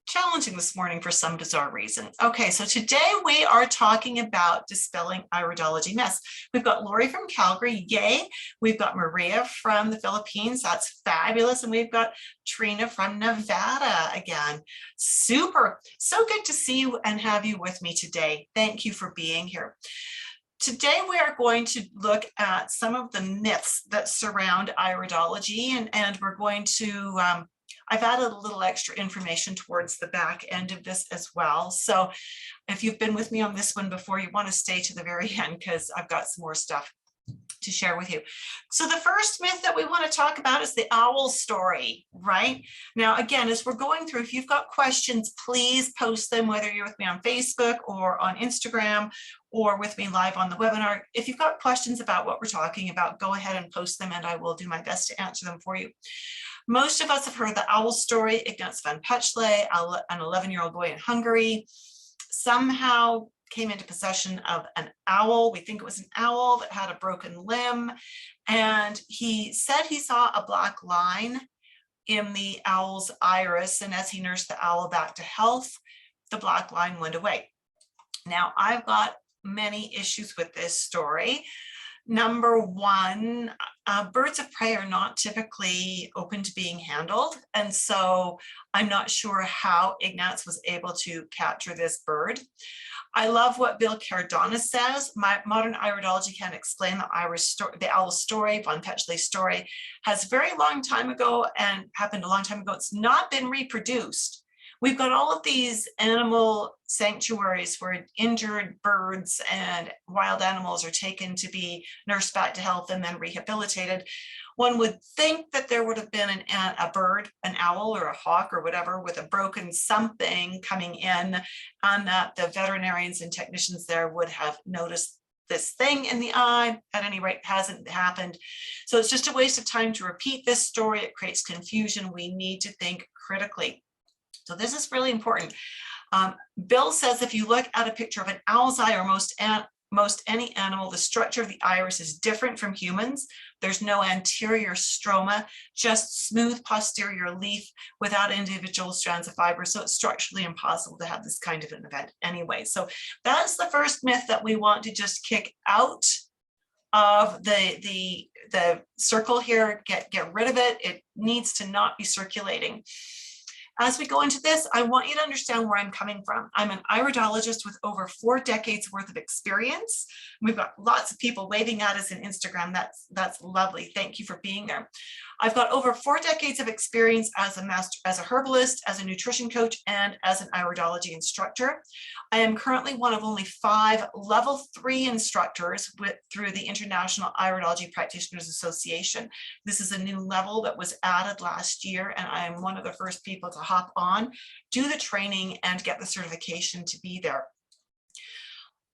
challenging this morning for some bizarre reason. Okay, so today we are talking about dispelling iridology mess. We've got Lori from Calgary, yay. We've got Maria from the Philippines, that's fabulous. And we've got Trina from Nevada again. Super, so good to see you and have you with me today. Thank you for being here. Today we are going to look at some of the myths that surround iridology, and we're going to I've added a little extra information towards the back end of this as well. So if you've been with me on this one before, you want to stay to the very end because I've got some more stuff to share with you. So the first myth that we want to talk about is the owl story, right? Now, again, as we're going through, if you've got questions, please post them, whether you're with me on Facebook or on Instagram or with me live on the webinar. If you've got questions about what we're talking about, go ahead and post them and I will do my best to answer them for you. Most of us have heard the owl story. Ignaz van Petzele, an 11-year-old boy in Hungary, somehow came into possession of an owl. We think it was an owl that had a broken limb. And he said he saw a black line in the owl's iris. And as he nursed the owl back to health, the black line went away. Now, I've got many issues with this story. Number one, birds of prey are not typically open to being handled. And so I'm not sure how Ignaz was able to capture this bird. I love what Bill Cardona says. Modern iridology can't explain the owl story. Von Petzele's story has a very long time ago and happened a long time ago. It's not been reproduced. We've got all of these animal sanctuaries where injured birds and wild animals are taken to be nursed back to health and then rehabilitated. One would think that there would have been a bird, an owl or a hawk or whatever with a broken something coming in, and that the veterinarians and technicians there would have noticed this thing in the eye. At any rate, hasn't happened. So it's just a waste of time to repeat this story. It creates confusion. We need to think critically. So this is really important. Bill says if you look at a picture of an owl's eye or most any animal, the structure of the iris is different from humans. There's no anterior stroma, just smooth posterior leaf without individual strands of fiber. So it's structurally impossible to have this kind of an event anyway. So that's the first myth that we want to just kick out of the circle here, get rid of it. It needs to not be circulating. As we go into this, I want you to understand where I'm coming from. I'm an iridologist with over 4 decades worth of experience. We've got lots of people waving at us in Instagram. That's lovely. Thank you for being there. I've got over 4 decades of experience as a herbalist, as a nutrition coach, and as an iridology instructor. I am currently one of only 5 level 3 instructors through the International Iridology Practitioners Association. This is a new level that was added last year, and I am one of the first people to hop on, do the training, and get the certification to be there.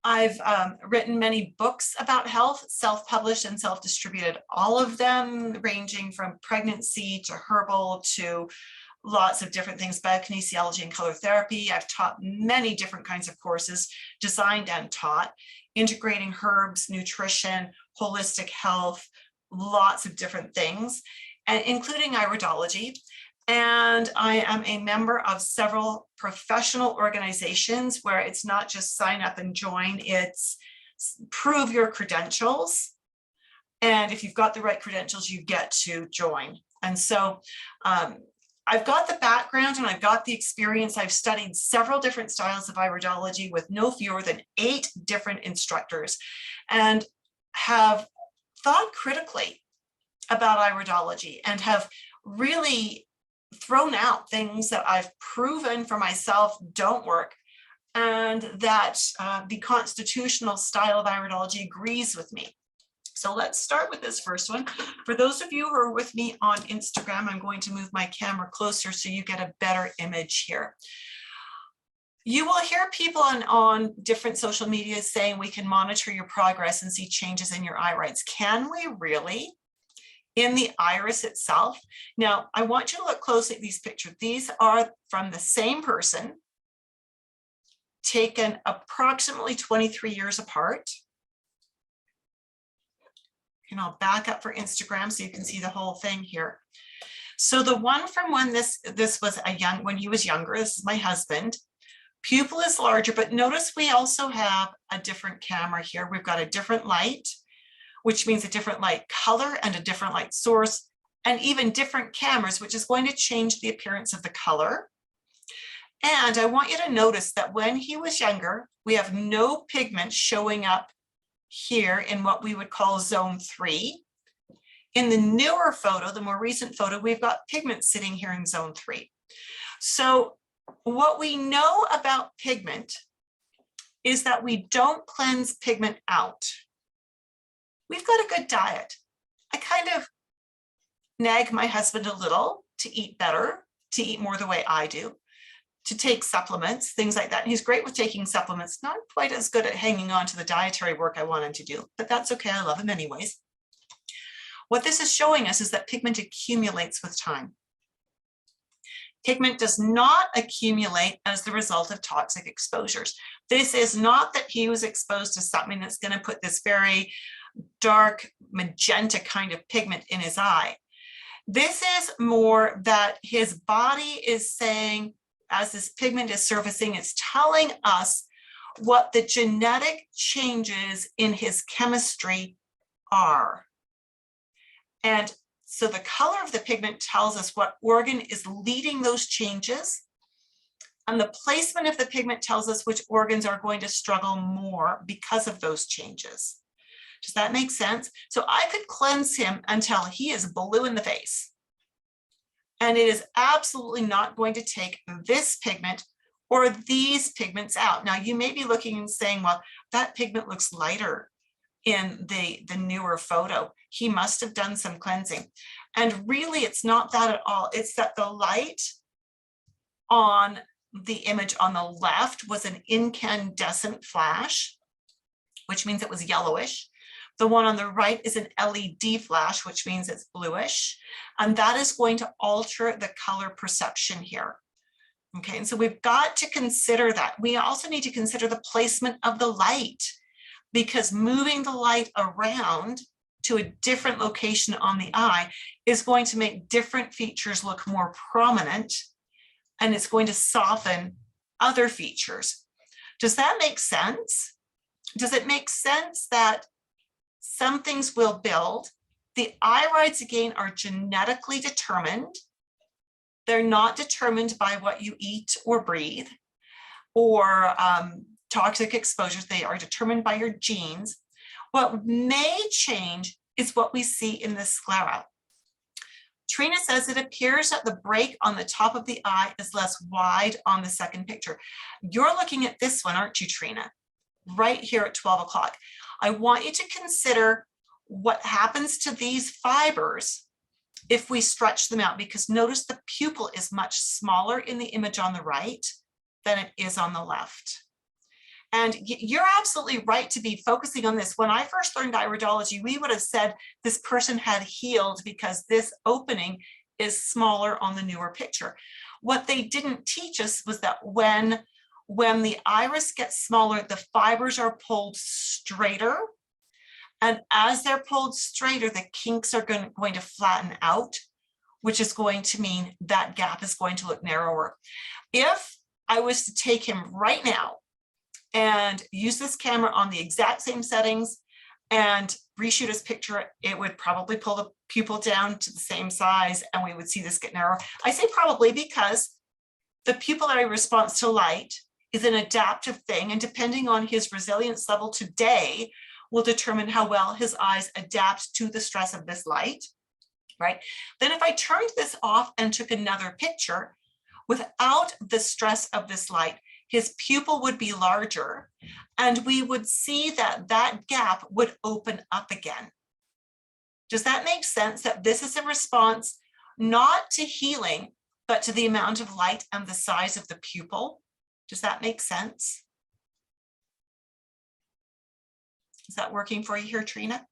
I've written many books about health, self-published and self-distributed, all of them ranging from pregnancy to herbal to lots of different things, biokinesiology and color therapy. I've taught many different kinds of courses, designed and taught, integrating herbs, nutrition, holistic health, lots of different things, and including iridology. And I am a member of several professional organizations where it's not just sign up and join, it's prove your credentials. And if you've got the right credentials, you get to join. And so I've got the background and I've got the experience. I've studied several different styles of iridology with no fewer than 8 different instructors and have thought critically about iridology and have really thrown out things that I've proven for myself don't work, and that the constitutional style of iridology agrees with me. So let's start with this first one. For those of you who are with me on Instagram, I'm going to move my camera closer so you get a better image here. You will hear people on different social media saying we can monitor your progress and see changes in your irides. Can we really? In the iris itself. Now, I want you to look closely at these pictures. These are from the same person, taken approximately 23 years apart. And I'll back up for Instagram so you can see the whole thing here. So the one from when this was when he was younger, this is my husband, pupil is larger, but notice we also have a different camera here. We've got a different light, which means a different light color and a different light source, and even different cameras, which is going to change the appearance of the color. And I want you to notice that when he was younger, we have no pigment showing up here in what we would call zone 3. In the newer photo, the more recent photo, we've got pigment sitting here in zone 3. So what we know about pigment is that we don't cleanse pigment out. We've got a good diet. I kind of nag my husband a little to eat better, to eat more the way I do, to take supplements, things like that. And he's great with taking supplements, not quite as good at hanging on to the dietary work I want him to do, but that's okay. I love him anyways. What this is showing us is that pigment accumulates with time. Pigment does not accumulate as the result of toxic exposures. This is not that he was exposed to something that's going to put this very dark magenta kind of pigment in his eye. This is more that his body is saying, as this pigment is surfacing, it's telling us what the genetic changes in his chemistry are. And so the color of the pigment tells us what organ is leading those changes. And the placement of the pigment tells us which organs are going to struggle more because of those changes. Does that make sense? So I could cleanse him until he is blue in the face. And it is absolutely not going to take this pigment or these pigments out. Now, you may be looking and saying, well, that pigment looks lighter in the newer photo. He must have done some cleansing. And really, it's not that at all. It's that the light on the image on the left was an incandescent flash, which means it was yellowish. The one on the right is an LED flash, which means it's bluish. And that is going to alter the color perception here. Okay, and so we've got to consider that. We also need to consider the placement of the light, because moving the light around to a different location on the eye is going to make different features look more prominent, and it's going to soften other features. Does that make sense? Does it make sense that some things will build? The irides, again, are genetically determined. They're not determined by what you eat or breathe or toxic exposures. They are determined by your genes. What may change is what we see in the sclera. Trina says it appears that the break on the top of the eye is less wide on the second picture. You're looking at this one, aren't you, Trina? Right here at 12 o'clock. I want you to consider what happens to these fibers if we stretch them out, because notice the pupil is much smaller in the image on the right than it is on the left. And you're absolutely right to be focusing on this. When I first learned iridology, we would have said this person had healed because this opening is smaller on the newer picture. What they didn't teach us was that when the iris gets smaller, the fibers are pulled straighter. And as they're pulled straighter, the kinks are going to flatten out, which is going to mean that gap is going to look narrower. If I was to take him right now and use this camera on the exact same settings and reshoot his picture, it would probably pull the pupil down to the same size and we would see this get narrower. I say probably because the pupillary response to light is an adaptive thing, and depending on his resilience level today will determine how well his eyes adapt to the stress of this light, right? Then if I turned this off and took another picture without the stress of this light, his pupil would be larger and we would see that that gap would open up again. Does that make sense? That this is a response not to healing, but to the amount of light and the size of the pupil? Does that make sense? Is that working for you here, Trina?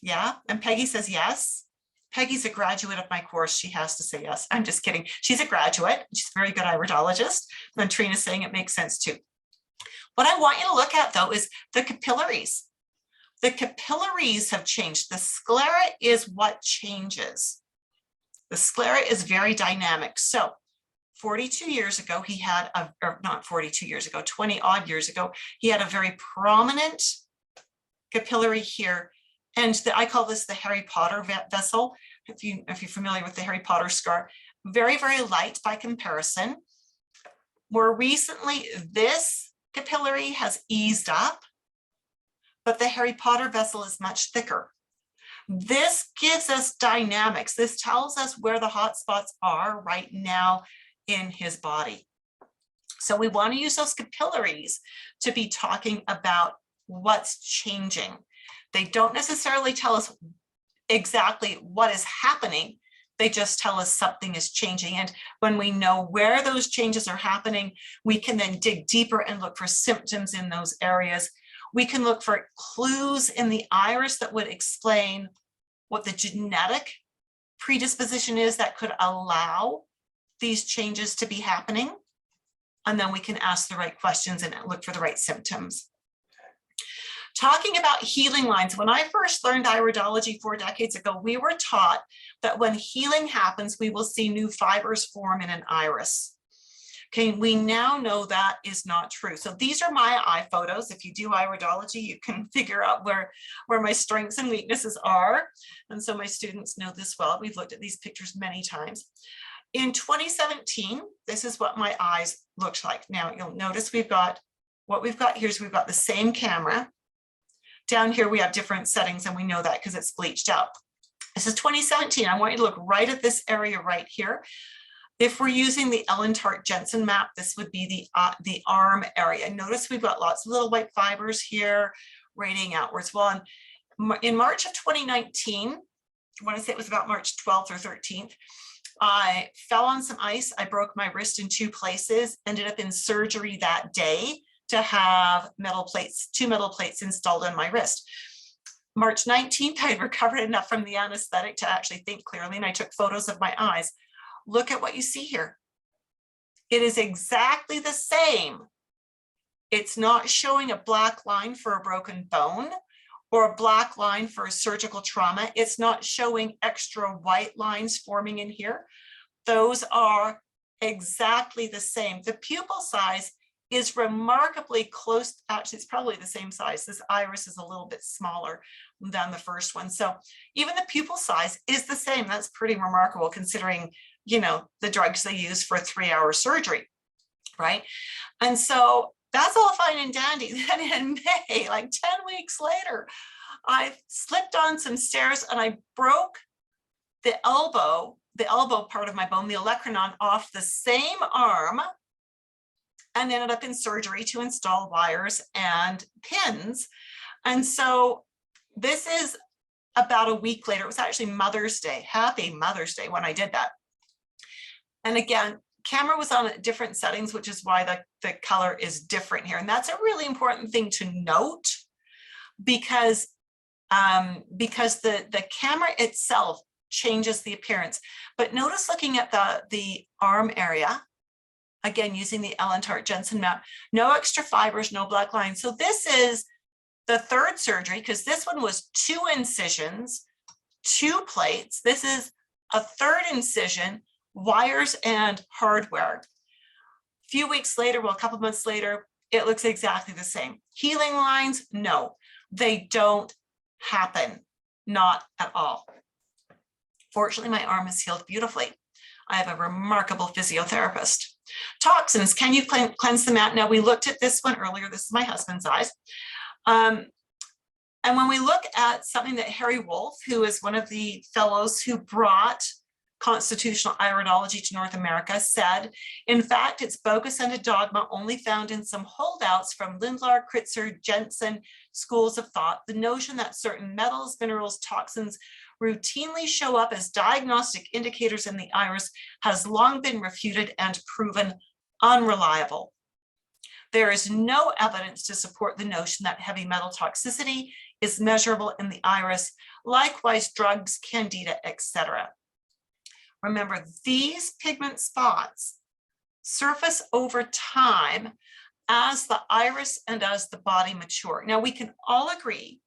Yeah, and Peggy says yes. Peggy's a graduate of my course. She has to say yes. I'm just kidding. She's a graduate. She's a very good iridologist. And Trina's saying it makes sense too. What I want you to look at though is the capillaries. The capillaries have changed. The sclera is what changes. The sclera is very dynamic. So 42 years ago, he had a, or not 42 years ago, 20 odd years ago, he had a very prominent capillary here. And I call this the Harry Potter vessel. If you're familiar with the Harry Potter scar, very, very light by comparison. More recently, this capillary has eased up, but the Harry Potter vessel is much thicker. This gives us dynamics. This tells us where the hot spots are right now in his body. So we want to use those capillaries to be talking about what's changing. They don't necessarily tell us exactly what is happening. They just tell us something is changing. And when we know where those changes are happening, we can then dig deeper and look for symptoms in those areas. We can look for clues in the iris that would explain what the genetic predisposition is that could allow these changes to be happening. And then we can ask the right questions and look for the right symptoms. Talking about healing lines, when I first learned iridology 4 decades ago, we were taught that when healing happens, we will see new fibers form in an iris. Okay, we now know that is not true. So these are my eye photos. If you do iridology, you can figure out where my strengths and weaknesses are. And so my students know this well. We've looked at these pictures many times. In 2017, this is what my eyes looked like. Now you'll notice we've got the same camera. Down here, we have different settings, and we know that because it's bleached out. This is 2017. I want you to look right at this area right here. If we're using the Ellentart-Jensen map, this would be the arm area. Notice we've got lots of little white fibers here radiating outwards. Well, in March of 2019, I want to say it was about March 12th or 13th, I fell on some ice. I broke my wrist in 2 places, ended up in surgery that day to have two metal plates installed on my wrist. March 19th, I had recovered enough from the anesthetic to actually think clearly, and I took photos of my eyes. Look at what you see here. It is exactly the same. It's not showing a black line for a broken bone or a black line for a surgical trauma. It's not showing extra white lines forming in here. Those are exactly the same. The pupil size is remarkably close. Actually, it's probably the same size. This iris is a little bit smaller than the first one. So even the pupil size is the same. That's pretty remarkable considering, you know, the drugs they use for a 3-hour surgery, right? And so that's all fine and dandy. Then in May, like 10 weeks later, I slipped on some stairs and I broke the elbow part of my bone, the olecranon, off the same arm, and ended up in surgery to install wires and pins. And so this is about a week later. It was actually Mother's Day. Happy Mother's Day when I did that. And again, camera was on different settings, which is why the color is different here. And that's a really important thing to note because the camera itself changes the appearance. But notice looking at the arm area, again, using the Ellentart-Jensen map, no extra fibers, no black lines. So this is the 3rd surgery, because this one was 2 incisions, 2 plates. This is a 3rd incision, wires and hardware. A few weeks later, well, a couple months later, it looks exactly the same. Healing lines, no, they don't happen, not at all. Fortunately, my arm is healed beautifully. I have a remarkable physiotherapist. Toxins, can you cleanse them out? Now, we looked at this one earlier. This is my husband's eyes. And when we look at something that Harry Wolff, who is one of the fellows who brought constitutional iridology to North America, said, in fact, it's bogus and a dogma only found in some holdouts from Lindlar, Kritzer, Jensen schools of thought. The notion that certain metals, minerals, toxins routinely show up as diagnostic indicators in the iris has long been refuted and proven unreliable. There is no evidence to support the notion that heavy metal toxicity is measurable in the iris. Likewise, drugs, candida, etc. Remember, these pigment spots surface over time as the iris and as the body mature. Now, we can all agree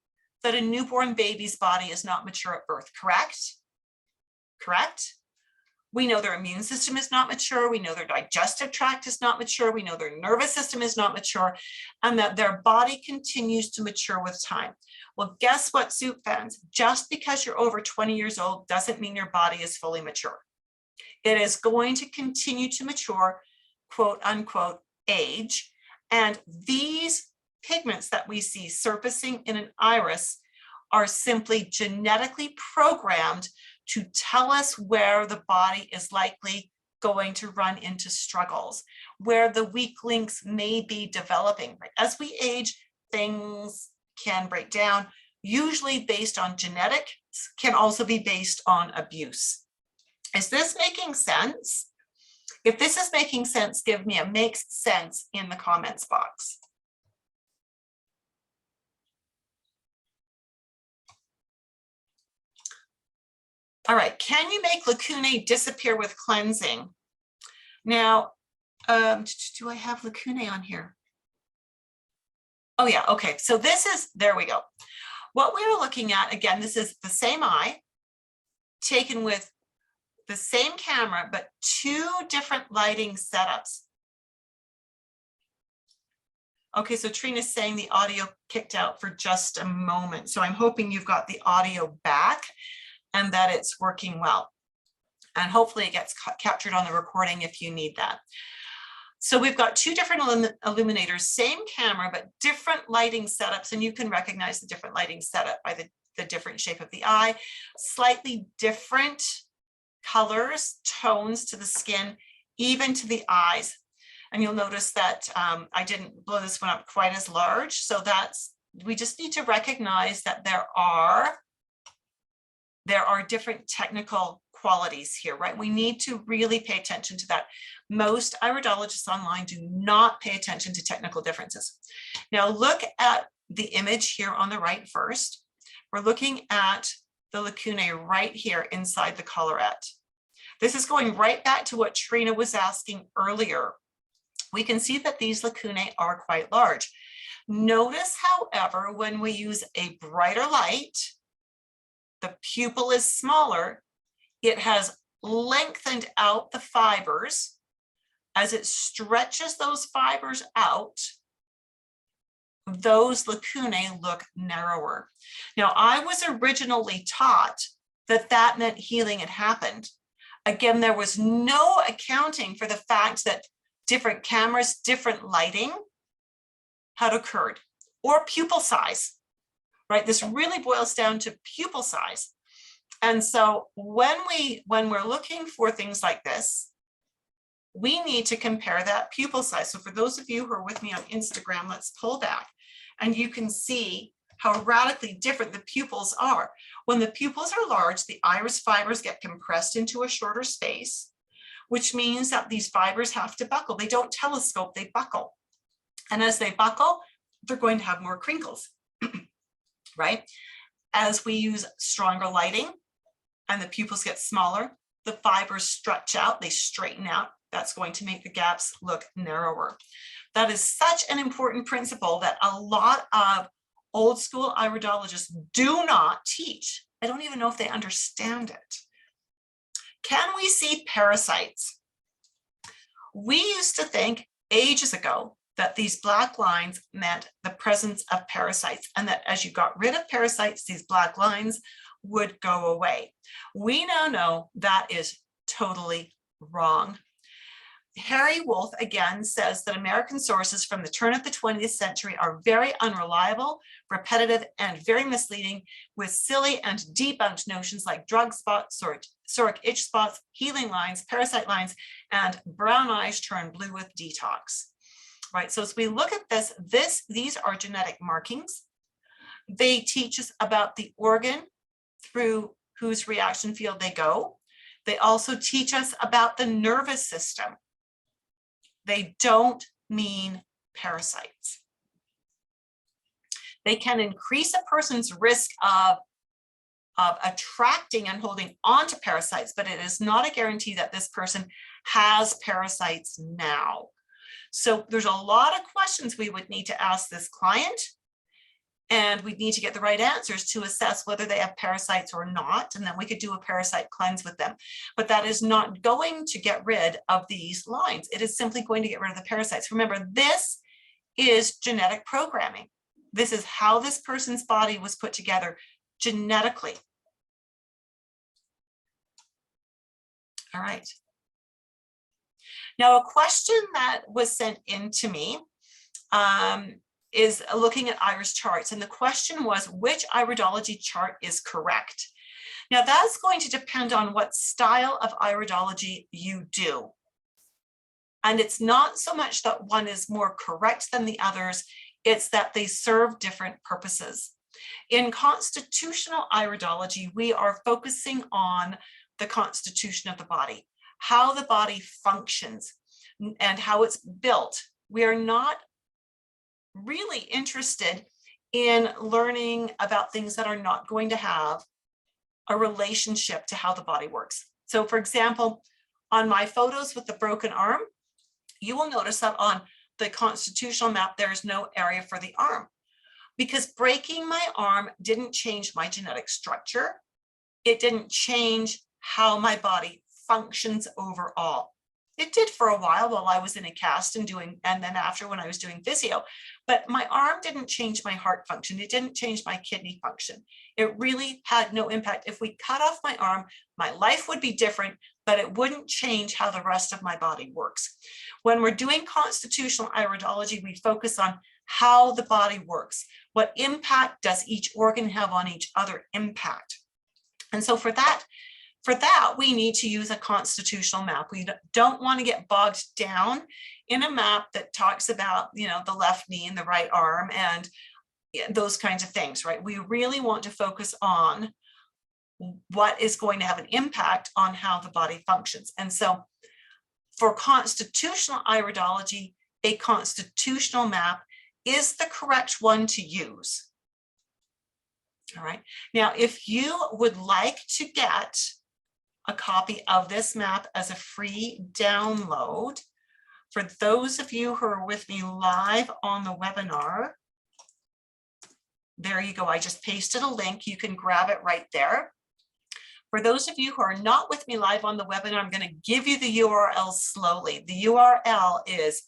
that a newborn baby's body is not mature at birth, correct? Correct? We know their immune system is not mature. We know their digestive tract is not mature. We know their nervous system is not mature, and that their body continues to mature with time. Well, guess what, soup fans? Just because you're over 20 years old doesn't mean your body is fully mature. It is going to continue to mature, quote unquote, age. And these pigments that we see surfacing in an iris are simply genetically programmed to tell us where the body is likely going to run into struggles, where the weak links may be developing. Right? As we age, things can break down, usually based on genetics, can also be based on abuse. Is this making sense? If this is making sense, give me a makes sense in the comments box. All right, can you make lacunae disappear with cleansing? Now, do I have lacunae on here? Oh yeah, okay, so this is, there we go. What we were looking at, again, this is the same eye, taken with the same camera, but two different lighting setups. Okay, so Trina's saying the audio kicked out for just a moment. So I'm hoping you've got the audio back and that it's working well. And hopefully it gets captured on the recording if you need that. So we've got two different illuminators, same camera, but different lighting setups. And you can recognize the different lighting setup by the different shape of the eye, slightly different colors, tones to the skin, even to the eyes. And you'll notice that I didn't blow this one up quite as large. So that's, we just need to recognize that there are different technical qualities here, right? We need to really pay attention to that. Most iridologists online do not pay attention to technical differences. Now look at the image here on the right first. We're looking at the lacunae right here inside the collarette. This is going right back to what Trina was asking earlier. We can see that these lacunae are quite large. Notice, however, when we use a brighter light, the pupil is smaller. It has lengthened out the fibers. As it stretches those fibers out, those lacunae look narrower. Now, I was originally taught that that meant healing had happened. Again, there was no accounting for the fact that different cameras, different lighting had occurred, or pupil size, right? This really boils down to pupil size. And so when we're looking for things like this, we need to compare that pupil size. So for those of you who are with me on Instagram, let's pull back and you can see how radically different the pupils are. When the pupils are large, the iris fibers get compressed into a shorter space, which means that these fibers have to buckle. They don't telescope, they buckle. And as they buckle, they're going to have more crinkles, right? As we use stronger lighting and the pupils get smaller, the fibers stretch out, they straighten out. That's going to make the gaps look narrower. That is such an important principle that a lot of old school iridologists do not teach. I don't even know if they understand it. Can we see parasites? We used to think ages ago that these black lines meant the presence of parasites, and that as you got rid of parasites, these black lines would go away. We now know that is totally wrong. Harry Wolf again says that American sources from the turn of the 20th century are very unreliable, repetitive, and very misleading, with silly and debunked notions like drug spots, psoriatic itch spots, healing lines, parasite lines, and brown eyes turn blue with detox. Right, so as we look at this, these are genetic markings. They teach us about the organ through whose reaction field they go. They also teach us about the nervous system. They don't mean parasites. They can increase a person's risk of attracting and holding on to parasites, but it is not a guarantee that this person has parasites now. So there's a lot of questions we would need to ask this client. And we need to get the right answers to assess whether they have parasites or not. And then we could do a parasite cleanse with them. But that is not going to get rid of these lines. It is simply going to get rid of the parasites. Remember, this is genetic programming. This is how this person's body was put together genetically. All right. Now, a question that was sent in to me is looking at iris charts. And the question was, which iridology chart is correct? Now, that's going to depend on what style of iridology you do. And it's not so much that one is more correct than the others, it's that they serve different purposes. In constitutional iridology, we are focusing on the constitution of the body, how the body functions and how it's built. We are not really interested in learning about things that are not going to have a relationship to how the body works. So for example, on my photos with the broken arm, you will notice that on the constitutional map, there's no area for the arm, because breaking my arm didn't change my genetic structure. It didn't change how my body functions overall. It did for a while I was in a cast and then after when I was doing physio, but my arm didn't change my heart function. It didn't change my kidney function. It really had no impact. If we cut off my arm, my life would be different, but it wouldn't change how the rest of my body works. When we're doing constitutional iridology, we focus on how the body works. What impact does each organ have on each other impact? And so for that, we need to use a constitutional map. We don't want to get bogged down in a map that talks about, you know, the left knee and the right arm and those kinds of things, right? We really want to focus on what is going to have an impact on how the body functions. And so for constitutional iridology, a constitutional map is the correct one to use. All right. Now, if you would like to get a copy of this map as a free download, for those of you who are with me live on the webinar, there you go. I just pasted a link. You can grab it right there. For those of you who are not with me live on the webinar, I'm going to give you the URL slowly. The URL is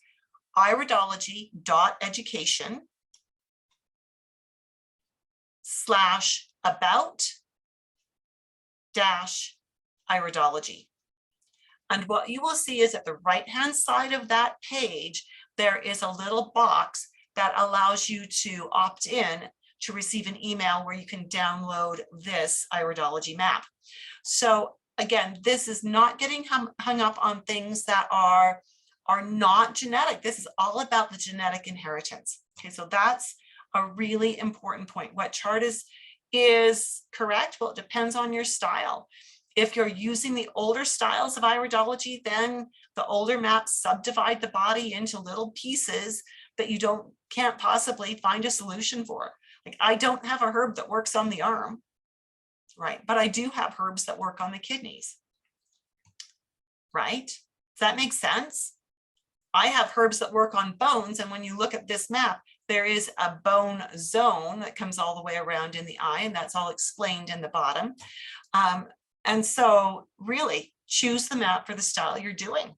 iridology.education/about-iridology. And what you will see is at the right-hand side of that page, there is a little box that allows you to opt in to receive an email where you can download this iridology map. So again, this is not getting hung up on things that are not genetic. This is all about the genetic inheritance. Okay, so that's a really important point. What chart is correct? Well, it depends on your style. If you're using the older styles of iridology, then the older maps subdivide the body into little pieces that you can't possibly find a solution for. Like, I don't have a herb that works on the arm, right? But I do have herbs that work on the kidneys, right? Does that make sense? I have herbs that work on bones, and when you look at this map, there is a bone zone that comes all the way around in the eye, and that's all explained in the bottom. And so really choose the map for the style you're doing.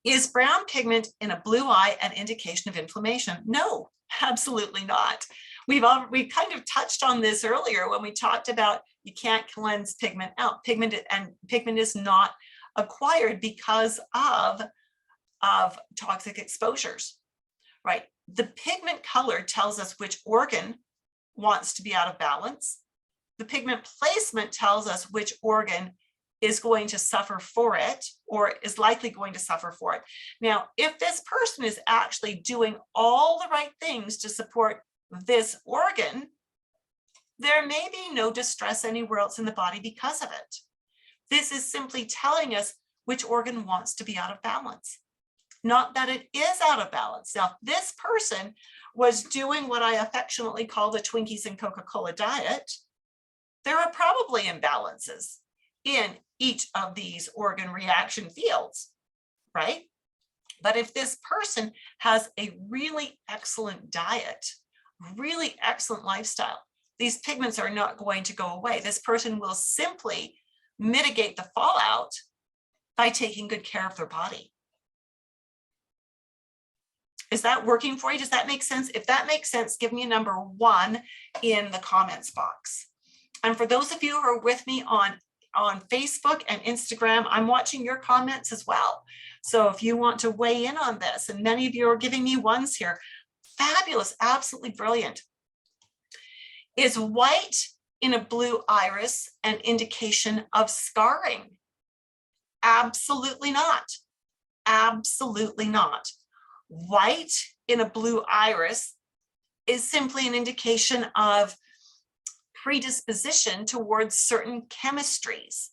Is brown pigment in a blue eye an indication of inflammation? No, absolutely not. We kind of touched on this earlier when we talked about you can't cleanse pigment out. Pigment is not acquired because of toxic exposures, right? The pigment color tells us which organ wants to be out of balance. The pigment placement tells us which organ is going to suffer for it or is likely going to suffer for it. Now, if this person is actually doing all the right things to support this organ, there may be no distress anywhere else in the body because of it. This is simply telling us which organ wants to be out of balance, not that it is out of balance. Now, if this person was doing what I affectionately call the Twinkies and Coca-Cola diet, there are probably imbalances in each of these organ reaction fields, right? But if this person has a really excellent diet, really excellent lifestyle, these pigments are not going to go away. This person will simply mitigate the fallout by taking good care of their body. Is that working for you? Does that make sense? If that makes sense, give me a number 1 in the comments box. And for those of you who are with me on Facebook and Instagram, I'm watching your comments as well. So if you want to weigh in on this, and many of you are giving me ones here, fabulous, absolutely brilliant. Is white in a blue iris an indication of scarring? Absolutely not. Absolutely not. White in a blue iris is simply an indication of predisposition towards certain chemistries,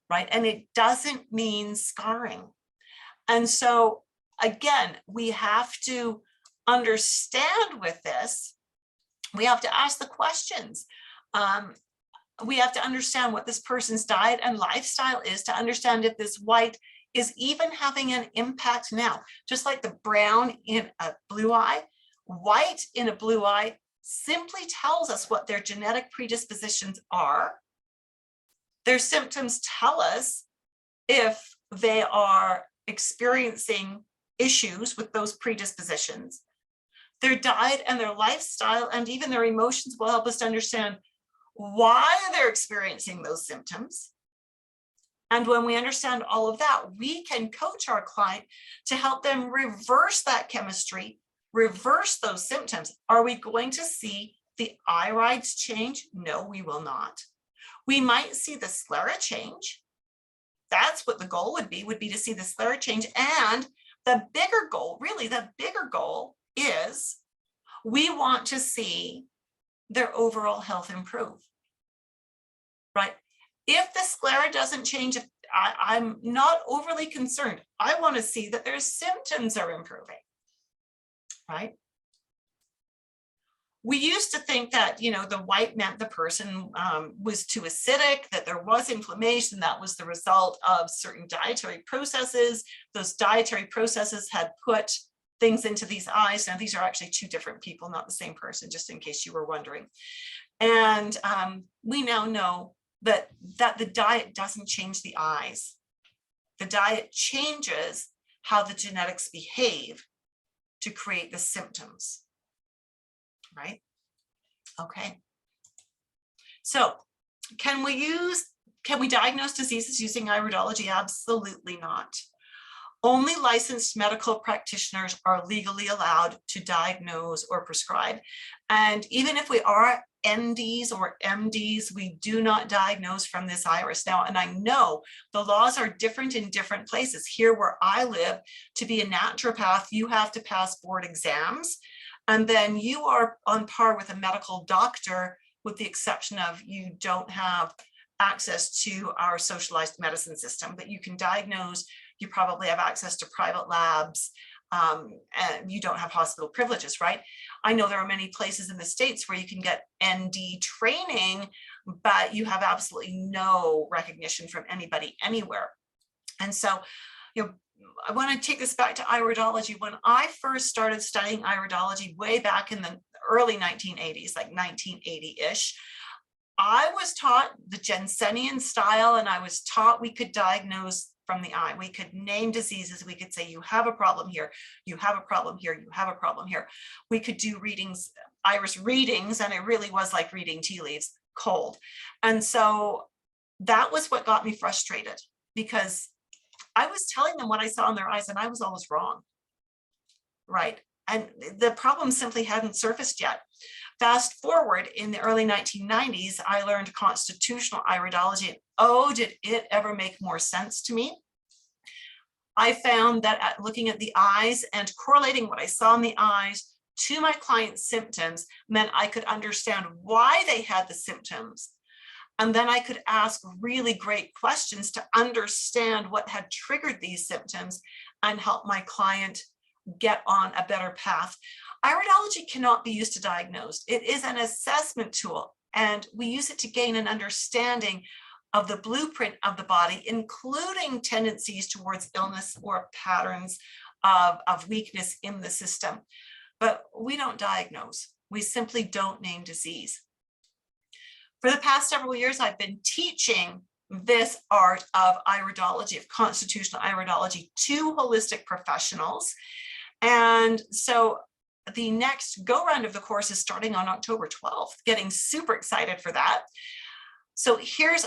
right? And it doesn't mean scarring. And so again, we have to understand with this, we have to ask the questions. We have to understand what this person's diet and lifestyle is to understand if this white is even having an impact now. Just like the brown in a blue eye, white in a blue eye simply tells us what their genetic predispositions are. Their symptoms tell us if they are experiencing issues with those predispositions. Their diet and their lifestyle and even their emotions will help us to understand why they're experiencing those symptoms. And when we understand all of that, we can coach our client to help them reverse that chemistry, reverse those symptoms. Are we going to see the irides change? No, we will not. We might see the sclera change. That's what the goal would be to see the sclera change. And the bigger goal, really the bigger goal is we want to see their overall health improve, right? If the sclera doesn't change, I'm not overly concerned. I want to see that their symptoms are improving, right? We used to think that, you know, the white meant the person was too acidic, that there was inflammation, that was the result of certain dietary processes. Those dietary processes had put things into these eyes. Now, these are actually 2 different people, not the same person, just in case you were wondering. And we now know that the diet doesn't change the eyes. The diet changes how the genetics behave to create the symptoms, right? Okay. So can we diagnose diseases using iridology? Absolutely not. Only licensed medical practitioners are legally allowed to diagnose or prescribe. And even if we are NDs or MDs, we do not diagnose from this iris. Now, and I know the laws are different in different places. Here where I live, to be a naturopath, you have to pass board exams. And then you are on par with a medical doctor, with the exception of you don't have access to our socialized medicine system, but you can diagnose. You probably have access to private labs, and you don't have hospital privileges, right? I know there are many places in the States where you can get ND training, but you have absolutely no recognition from anybody anywhere. And so, you know, I want to take this back to iridology. When I first started studying iridology way back in the early 1980s, like 1980-ish, I was taught the Jensenian style, and I was taught we could diagnose from the eye. We could name diseases. We could say, you have a problem here, you have a problem here, you have a problem here. We could do readings, iris readings, and it really was like reading tea leaves cold. And so that was what got me frustrated, because I was telling them what I saw in their eyes and I was always wrong, right? And the problem simply hadn't surfaced yet. Fast forward in the early 1990s, I learned constitutional iridology. And oh, did it ever make more sense to me? I found that looking at the eyes and correlating what I saw in the eyes to my client's symptoms meant I could understand why they had the symptoms. And then I could ask really great questions to understand what had triggered these symptoms and help my client get on a better path. Iridology cannot be used to diagnose. It is an assessment tool, and we use it to gain an understanding of the blueprint of the body, including tendencies towards illness or patterns of weakness in the system. But we don't diagnose. We simply don't name disease. For the past several years, I've been teaching this art of iridology, of constitutional iridology, to holistic professionals. And so the next go round of the course is starting on October 12th, getting super excited for that. So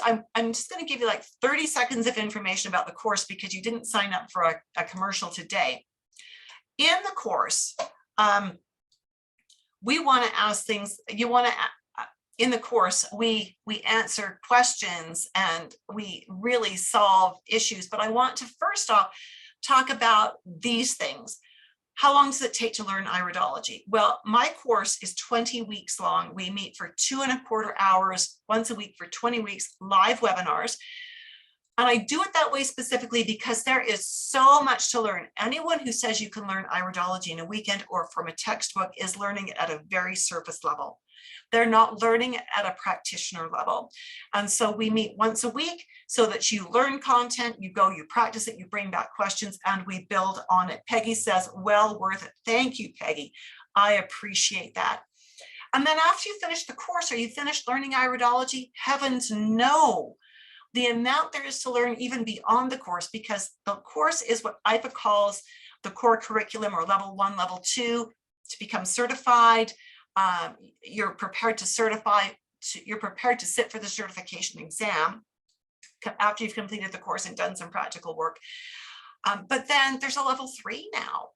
I'm just going to give you like 30 seconds of information about the course because you didn't sign up for a commercial today. In the course, we want to ask things, in the course, we answer questions and we really solve issues. But I want to first off talk about these things. How long does it take to learn iridology? Well, my course is 20 weeks long. We meet for 2.25 hours once a week for 20 weeks, live webinars. And I do it that way specifically because there is so much to learn. Anyone who says you can learn iridology in a weekend or from a textbook is learning it at a very surface level. They're not learning it at a practitioner level. And so we meet once a week so that you learn content, you go, you practice it, you bring back questions, and we build on it. Peggy says, well worth it. Thank you, Peggy. I appreciate that. And then after you finish the course, are you finished learning iridology? Heavens no. The amount there is to learn even beyond the course, because the course is what IPA calls the core curriculum, or level 1, level 2, to become certified. You're prepared to certify, you're prepared to sit for the certification exam after you've completed the course and done some practical work. But then there's a level 3 now,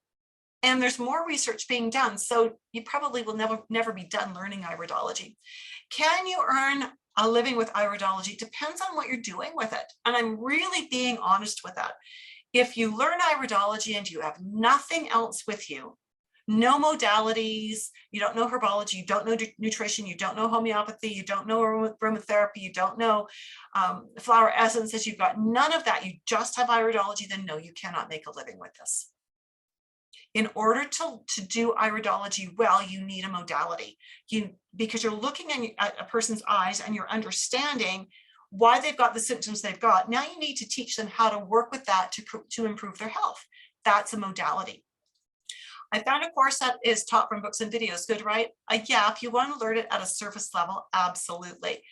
and there's more research being done. So you probably will never be done learning iridology. Can you earn a living with iridology? It depends on what you're doing with it. And I'm really being honest with that. If you learn iridology and you have nothing else with you, no modalities, you don't know herbology, you don't know nutrition, you don't know homeopathy, you don't know aromatherapy, you don't know flower essences, you've got none of that, you just have iridology, then no, you cannot make a living with this. In order to do iridology well, you need a modality. Because you're looking at a person's eyes and you're understanding why they've got the symptoms they've got. Now you need to teach them how to work with that to improve their health. That's a modality. I found a course that is taught from books and videos. Good, right? Yeah, if you want to learn it at a surface level, absolutely.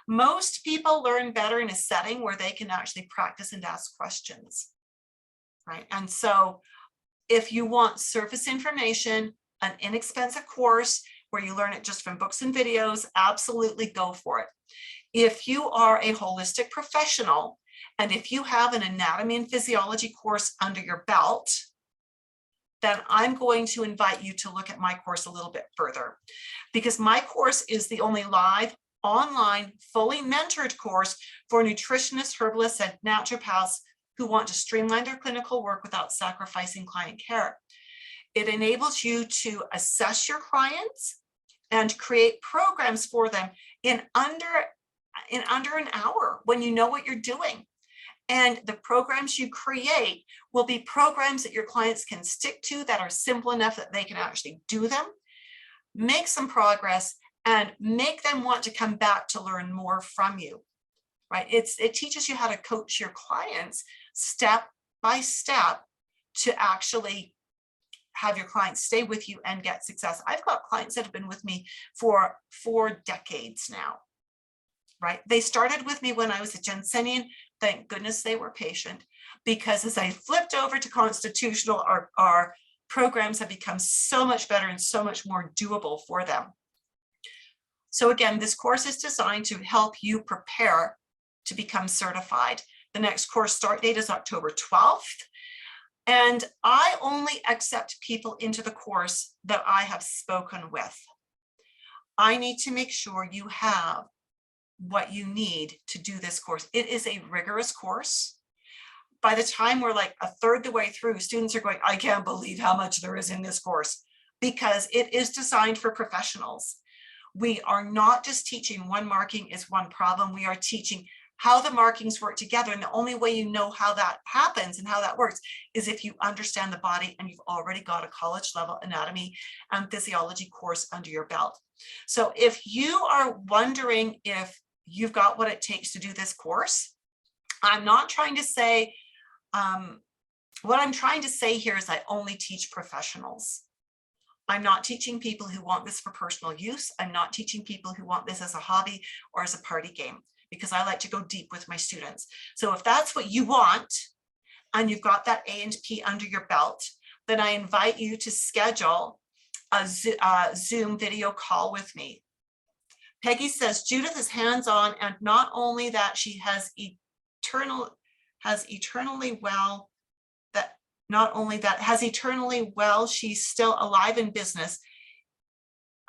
Most people learn better in a setting where they can actually practice and ask questions, right? And so if you want surface information, an inexpensive course where you learn it just from books and videos, absolutely go for it. If you are a holistic professional, and if you have an anatomy and physiology course under your belt, then I'm going to invite you to look at my course a little bit further, because my course is the only live, online, fully mentored course for nutritionists, herbalists, and naturopaths who want to streamline their clinical work without sacrificing client care. It enables you to assess your clients and create programs for them in under an hour when you know what you're doing. And the programs you create will be programs that your clients can stick to, that are simple enough that they can actually do them, make some progress, and make them want to come back to learn more from you, right? It teaches you how to coach your clients step by step to actually have your clients stay with you and get success. I've got clients that have been with me for 4 decades now, right? They started with me when I was a Jensenian. Thank goodness they were patient, because as I flipped over to constitutional, our programs have become so much better and so much more doable for them. So again, this course is designed to help you prepare to become certified. The next course start date is October 12th. And I only accept people into the course that I have spoken with. I need to make sure you have what you need to do this course. It is a rigorous course. By the time we're like a third the way through, students are going, I can't believe how much there is in this course, because it is designed for professionals. We are not just teaching one marking is one problem. We are teaching how the markings work together. And the only way you know how that happens and how that works is if you understand the body and you've already got a college level anatomy and physiology course under your belt. So if you are wondering if you've got what it takes to do this course, I'm not trying to say What I'm trying to say here is I only teach professionals. I'm not teaching people who want this for personal use. I'm not teaching people who want this as a hobby or as a party game, because I like to go deep with my students. So if that's what you want, and you've got that A and P under your belt, then I invite you to schedule a Zoom video call with me. Peggy says, Judith is hands-on, and not only that, she has eternally well, she's still alive in business.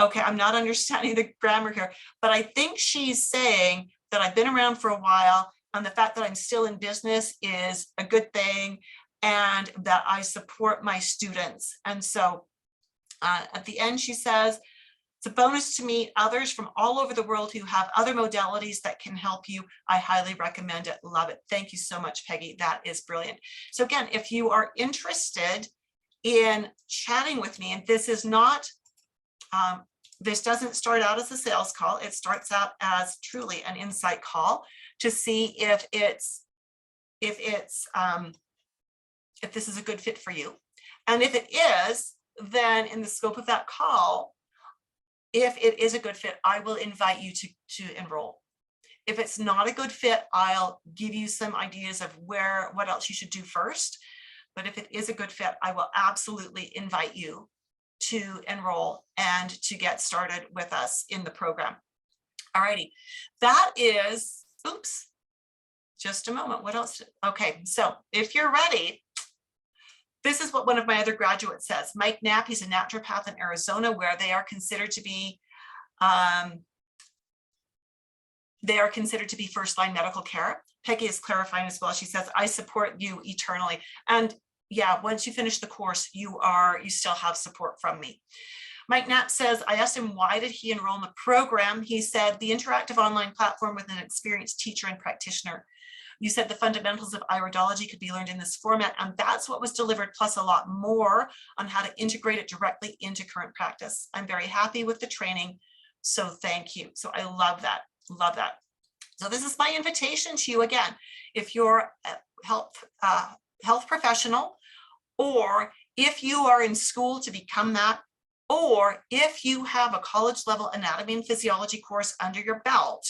Okay, I'm not understanding the grammar here, but I think she's saying that I've been around for a while, and the fact that I'm still in business is a good thing, and that I support my students. And so at the end, she says, it's a bonus to meet others from all over the world who have other modalities that can help you. I highly recommend it. Love it. Thank you so much, Peggy. That is brilliant. So again, if you are interested in chatting with me, and this is not, this doesn't start out as a sales call. It starts out as truly an insight call to see if this is a good fit for you. And if it is, then in the scope of that call, if it is a good fit, I will invite you to enroll. If it's not a good fit, I'll give you some ideas of what else you should do first. But if it is a good fit, I will absolutely invite you to enroll and to get started with us in the program. Alrighty, that is, oops, just a moment. What else? Okay, so if you're ready, this is what one of my other graduates says. Mike Knapp, he's a naturopath in Arizona, where they are considered to be first-line medical care. Peggy is clarifying as well. She says, I support you eternally. And yeah, once you finish the course, you still have support from me. Mike Knapp says, I asked him why did he enroll in the program. He said, the interactive online platform with an experienced teacher and practitioner. You said the fundamentals of iridology could be learned in this format, and that's what was delivered, plus a lot more on how to integrate it directly into current practice. I'm very happy with the training, so thank you. So I love that, love that. So this is my invitation to you again. If you're a health professional, or if you are in school to become that, or if you have a college level anatomy and physiology course under your belt,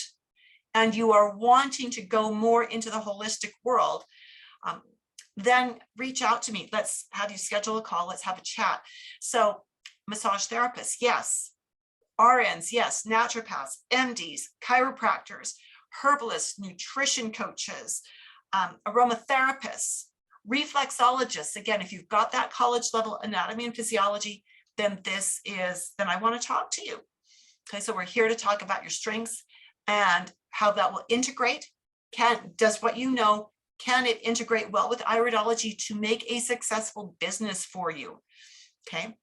and you are wanting to go more into the holistic world, then reach out to me. Let's have you schedule a call. Let's have a chat. So massage therapists, yes. RNs, yes. Naturopaths, MDs, chiropractors, herbalists, nutrition coaches, aromatherapists, reflexologists. Again, if you've got that college level anatomy and physiology, then I want to talk to you. Okay, so we're here to talk about your strengths and how that will integrate. Does what you know, can it integrate well with iridology to make a successful business for you? Okay,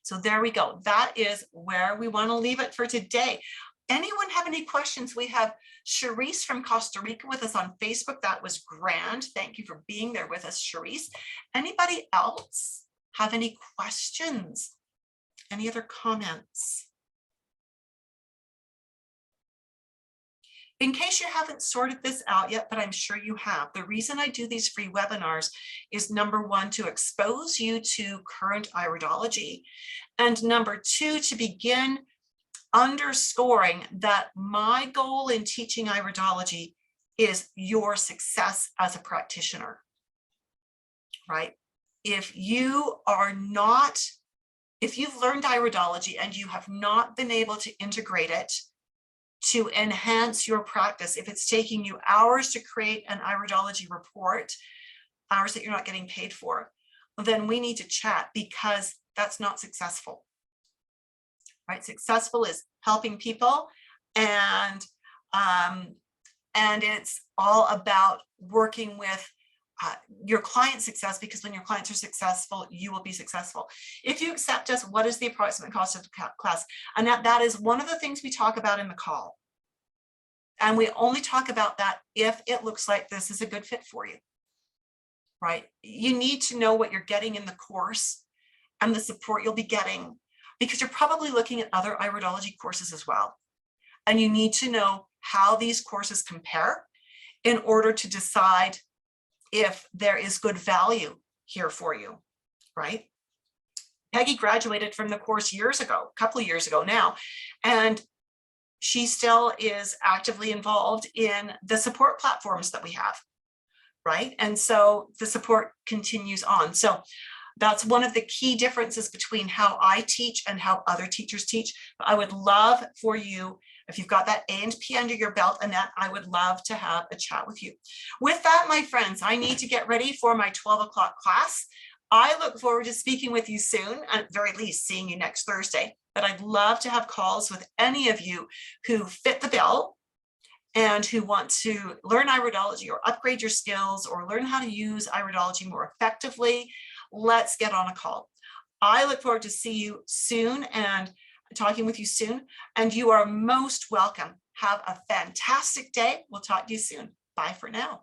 so there we go. That is where we want to leave it for today. Anyone have any questions? We have Charisse from Costa Rica with us on Facebook. That was grand. Thank you for being there with us, Charisse. Anybody else have any questions? Any other comments? In case you haven't sorted this out yet, but I'm sure you have, the reason I do these free webinars is number one, to expose you to current iridology, and number two, to begin underscoring that my goal in teaching iridology is your success as a practitioner, right? If you've learned iridology and you have not been able to integrate it to enhance your practice, if it's taking you hours to create an iridology report, hours that you're not getting paid for, then we need to chat, because that's not successful, right? Successful is helping people, and it's all about working with your client success, because when your clients are successful, you will be successful. If you accept us, what is the approximate cost of the class? And that is one of the things we talk about in the call. And we only talk about that if it looks like this is a good fit for you, right? You need to know what you're getting in the course and the support you'll be getting, because you're probably looking at other iridology courses as well. And you need to know how these courses compare in order to decide if there is good value here for you, right? Peggy graduated from the course years ago, a couple of years ago now, and she still is actively involved in the support platforms that we have, right? And so the support continues on. So that's one of the key differences between how I teach and how other teachers teach. I would love for you, if you've got that A and P under your belt, Annette, I would love to have a chat with you. With that, my friends, I need to get ready for my 12 o'clock class. I look forward to speaking with you soon, at the very least seeing you next Thursday. But I'd love to have calls with any of you who fit the bill and who want to learn iridology or upgrade your skills or learn how to use iridology more effectively. Let's get on a call. I look forward to see you soon and talking with you soon. And you are most welcome. Have a fantastic day. We'll talk to you soon. Bye for now.